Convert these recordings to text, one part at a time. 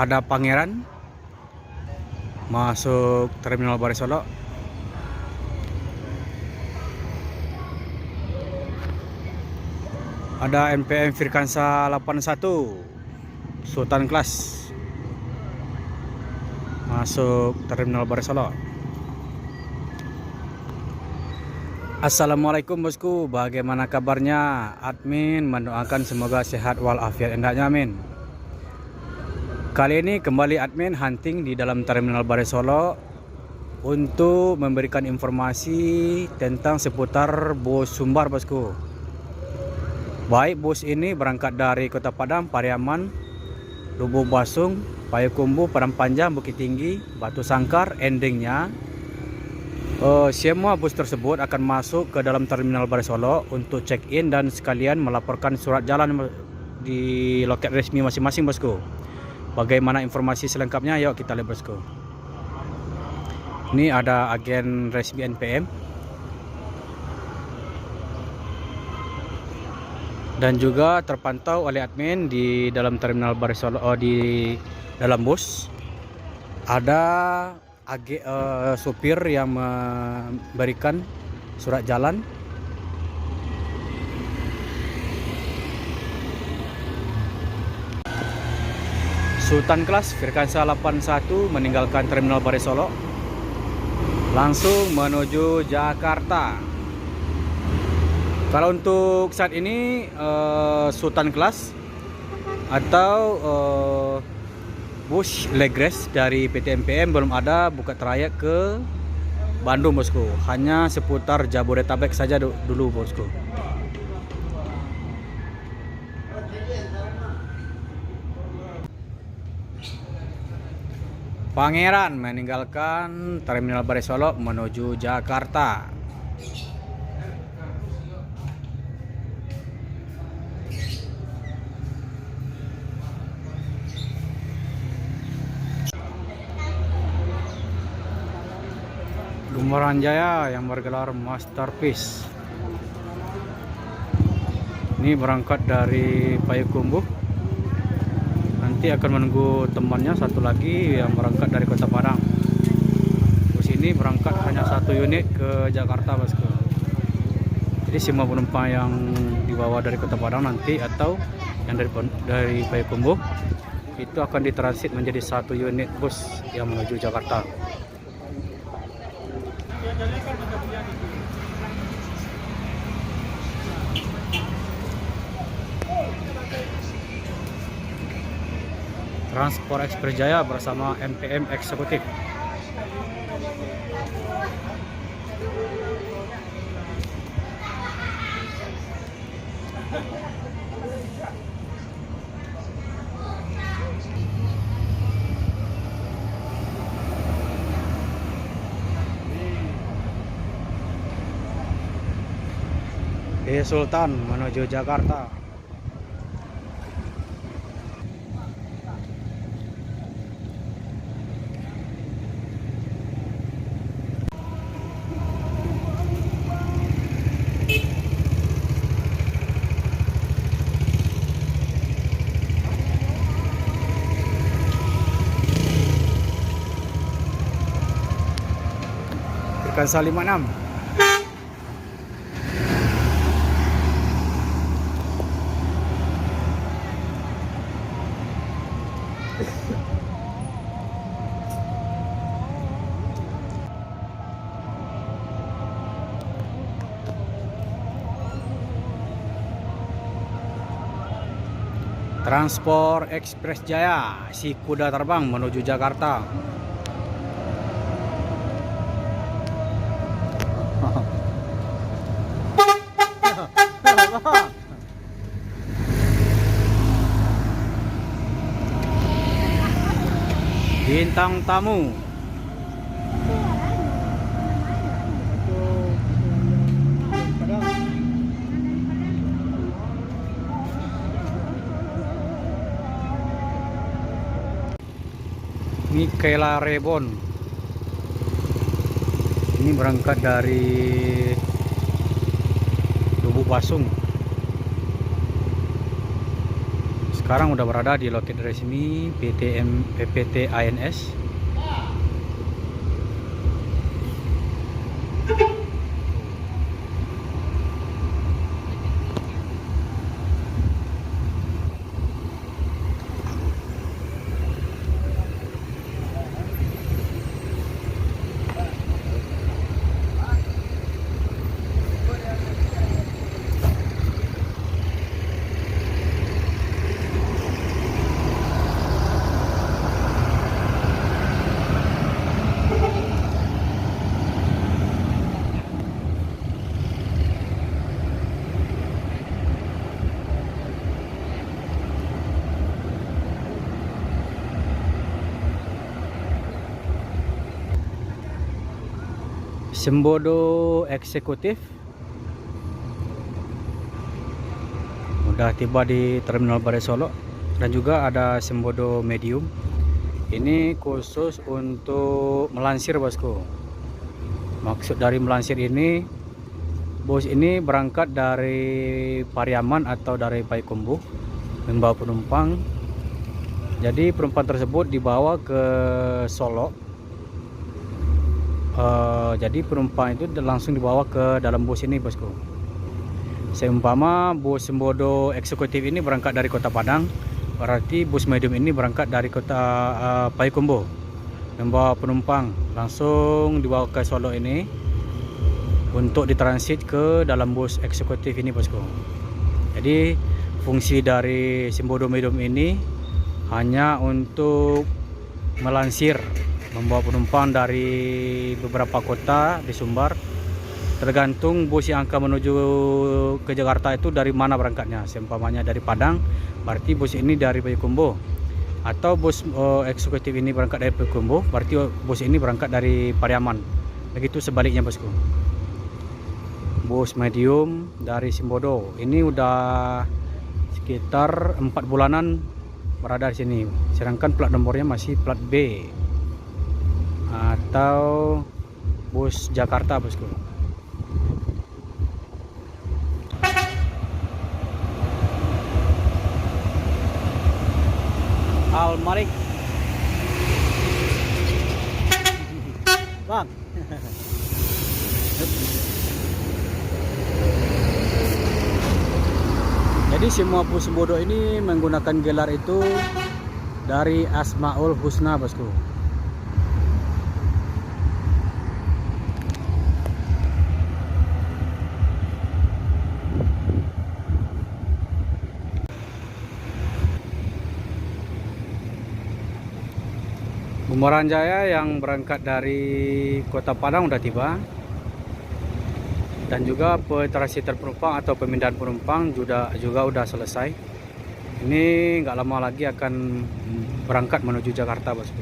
ada Pangeran masuk Terminal Barai Solo. Ada MPM Firkansa 81 Sultan Class masuk Terminal Barai Solo. Assalamualaikum bosku, bagaimana kabarnya? Admin mendoakan semoga sehat walafiat hendaknya, amin. Kali ini kembali admin hunting di dalam Terminal Barai Solo untuk memberikan informasi tentang seputar bus Sumbar bosku. Baik bus ini berangkat dari Kota Padang, Pariaman, Lubuk Basung, Payakumbuh, Padang Panjang, Bukit Tinggi, Batu Sangkar. Endingnya semua bus tersebut akan masuk ke dalam Terminal Barai Solo untuk check-in dan sekalian melaporkan surat jalan di loket resmi masing-masing bosku. Bagaimana informasi selengkapnya? Yuk kita lihat bosku. Ini ada agen resmi NPM dan juga terpantau oleh admin di dalam Terminal Barai Solo, di dalam bus ada supir yang memberikan surat jalan. Sultan Class Firkansa 81 meninggalkan Terminal Barai Solo langsung menuju Jakarta. Kalau untuk saat ini Sultan Class atau bus Legres dari PT MPM belum ada buka trayek ke Bandung bosku, hanya seputar Jabodetabek saja dulu bosku. Pangeran meninggalkan Terminal Barai Solo menuju Jakarta. Gumeran Jaya yang bergelar Masterpiece ini berangkat dari Payakumbuh, nanti akan menunggu temannya satu lagi yang berangkat dari Kota Padang. Bus ini berangkat hanya satu unit ke Jakarta bosku. Jadi semua penumpang yang dibawa dari Kota Padang nanti atau yang dari Payakumbuh itu akan ditransit menjadi satu unit bus yang menuju Jakarta. Transport Express Jaya bersama MPM Eksekutif. Sultan menuju Jakarta. Firkansa 56. Transport Express Jaya, si kuda terbang menuju Jakarta. Bintang tamu. Michaela Rebon ini berangkat dari Lubuk Basung. sekarang udah berada di loket resmi PT ANS. Sembodo eksekutif udah tiba di Terminal Barai Solo, dan juga ada Sembodo medium. Ini khusus untuk melansir, bosku. Maksud dari melansir ini, bus ini berangkat dari Pariaman atau dari Payakumbuh membawa penumpang. Jadi penumpang tersebut dibawa ke Solo. Jadi penumpang itu langsung dibawa ke dalam bus ini, bosku. Seumpama bus Sembodo eksekutif ini berangkat dari Kota Padang, berarti bus medium ini berangkat dari Kota Payakumbuh membawa penumpang, langsung dibawa ke Solo ini untuk ditransit ke dalam bus eksekutif ini, bosku. Jadi fungsi dari Sembodo medium ini hanya untuk melansir, membawa penumpang dari beberapa kota di Sumbar. Tergantung bus yang akan menuju ke Jakarta itu dari mana berangkatnya. Seumpamanya dari Padang, berarti bus ini dari Payakumbuh. Atau bus eksekutif ini berangkat dari Payakumbuh, berarti bus ini berangkat dari Pariaman. Begitu sebaliknya, bosku. Bus medium dari Sembodo ini udah sekitar 4 bulanan berada di sini. Sedangkan plat nomornya masih plat B atau bus Jakarta, bosku. Al-Malik, bang. Jadi semua bus Sembodo ini menggunakan gelar itu dari Asmaul Husna, bosku. Bumaran Jaya yang berangkat dari Kota Padang udah tiba, dan juga pentransiter penumpang atau pemindahan penumpang juga udah selesai. Ini nggak lama lagi akan berangkat menuju Jakarta, bosku.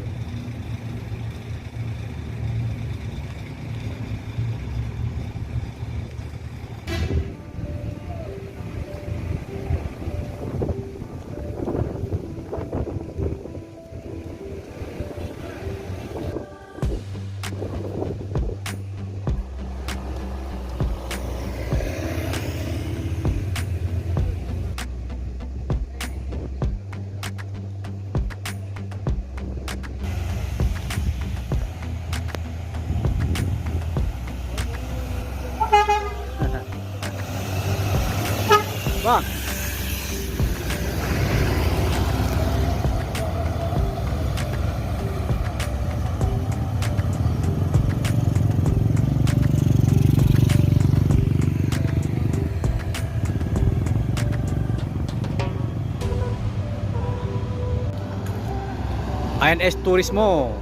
Bang, ANS Turismo.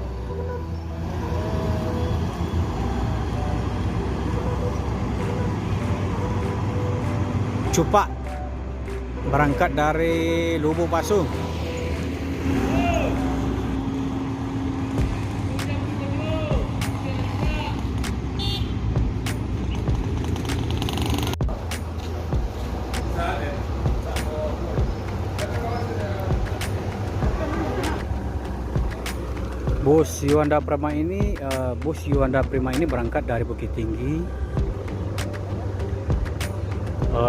Cupak berangkat dari Lubuk Pasung. Bus Yuanda Prima ini berangkat dari Bukit Tinggi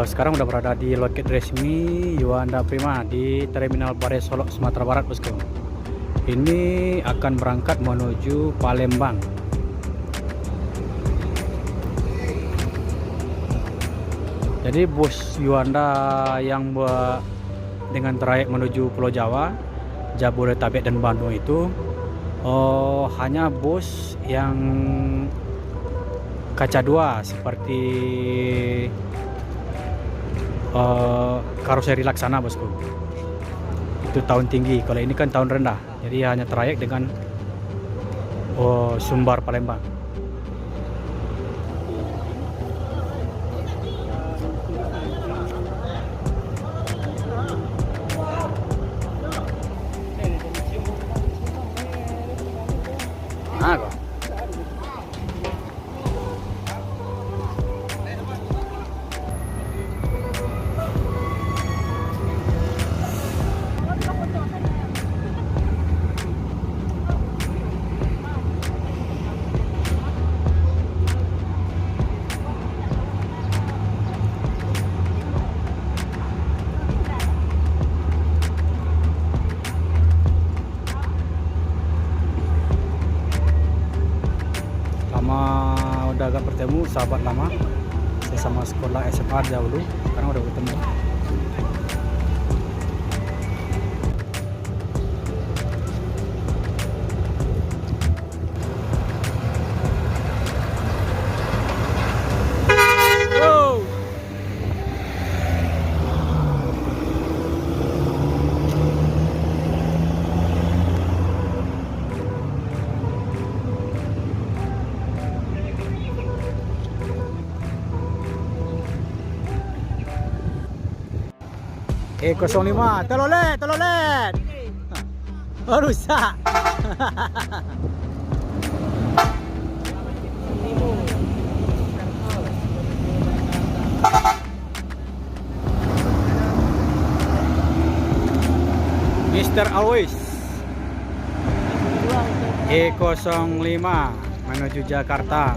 Sekarang udah berada di loket resmi Yuanda Prima di Terminal Bare Solok, Sumatera Barat, bosku. Ini akan berangkat menuju Palembang. Jadi bus Yuanda yang dengan trayek menuju Pulau Jawa, Jabodetabek dan Bandung itu hanya bus yang kaca 2 seperti karoseri Laksana, bosku. Itu tahun tinggi, kalau ini kan tahun rendah, jadi hanya trayek dengan Sumbar Palembang. Kok. Udah agak bertemu sahabat lama, saya sama sekolah SMA dahulu, sekarang udah bertemu. E05, telolet. Oh, rusak. Mr. Always. E05 menuju Jakarta.